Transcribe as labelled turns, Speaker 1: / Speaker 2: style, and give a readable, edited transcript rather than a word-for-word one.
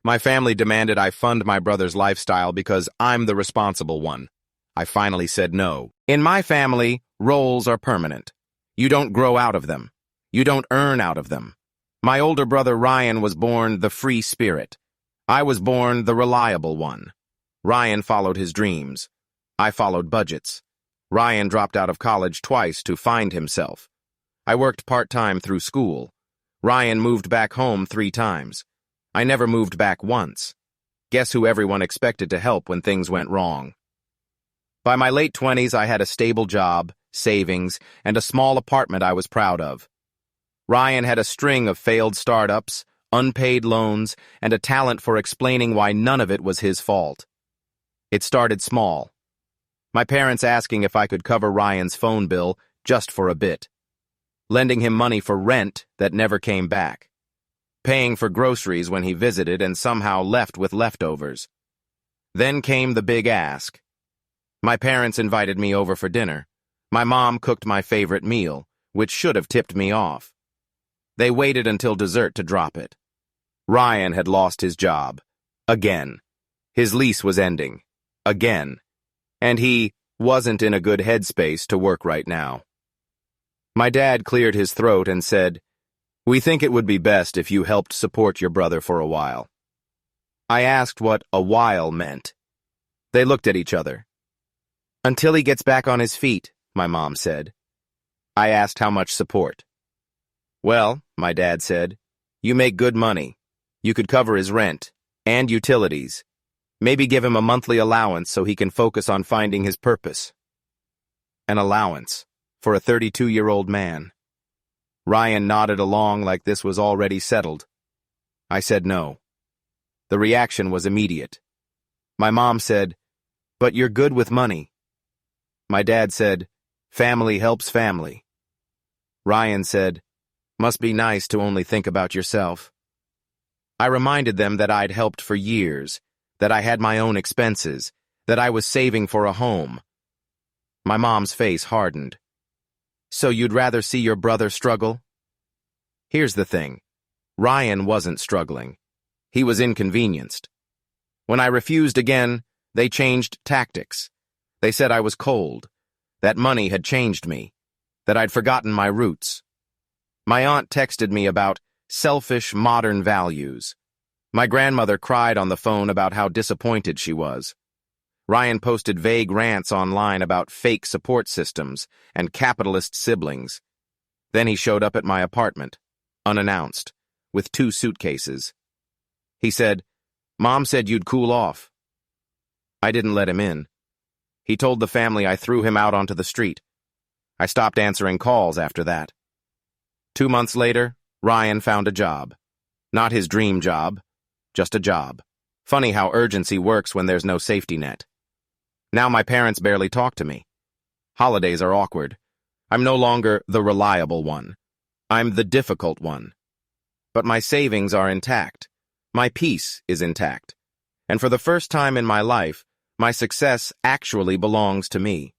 Speaker 1: My family demanded I fund my brother's lifestyle because I'm the responsible one. I finally said no. In my family, roles are permanent. You don't grow out of them. You don't earn out of them. My older brother Ryan was born the free spirit. I was born the reliable one. Ryan followed his dreams. I followed budgets. Ryan dropped out of college twice to find himself. I worked part-time through school. Ryan moved back home 3 times. I never moved back once. Guess who everyone expected to help when things went wrong? By my late 20s, I had a stable job, savings, and a small apartment I was proud of. Ryan had a string of failed startups, unpaid loans, and a talent for explaining why none of it was his fault. It started small. My parents asking if I could cover Ryan's phone bill just for a bit. Lending him money for rent that never came back. Paying for groceries when he visited and somehow left with leftovers. Then came the big ask. My parents invited me over for dinner. My mom cooked my favorite meal, which should have tipped me off. They waited until dessert to drop it. Ryan had lost his job. Again. His lease was ending. Again. And he wasn't in a good headspace to work right now. My dad cleared his throat and said, "We think it would be best if you helped support your brother for a while." I asked what a while meant. They looked at each other. "Until he gets back on his feet," my mom said. I asked how much support. "Well," my dad said, "you make good money. You could cover his rent and utilities. Maybe give him a monthly allowance so he can focus on finding his purpose." An allowance for a 32-year-old man. Ryan nodded along like this was already settled. I said no. The reaction was immediate. My mom said, "But you're good with money." My dad said, "Family helps family." Ryan said, "Must be nice to only think about yourself." I reminded them that I'd helped for years, that I had my own expenses, that I was saving for a home. My mom's face hardened. "So you'd rather see your brother struggle?" Here's the thing. Ryan wasn't struggling. He was inconvenienced. When I refused again, they changed tactics. They said I was cold, that money had changed me, that I'd forgotten my roots. My aunt texted me about selfish modern values. My grandmother cried on the phone about how disappointed she was. Ryan posted vague rants online about fake support systems and capitalist siblings. Then he showed up at my apartment, unannounced, with 2 suitcases. He said, "Mom said you'd cool off." I didn't let him in. He told the family I threw him out onto the street. I stopped answering calls after that. 2 months later, Ryan found a job. Not his dream job, just a job. Funny how urgency works when there's no safety net. Now my parents barely talk to me. Holidays are awkward. I'm no longer the reliable one. I'm the difficult one. But my savings are intact. My peace is intact. And for the first time in my life, my success actually belongs to me.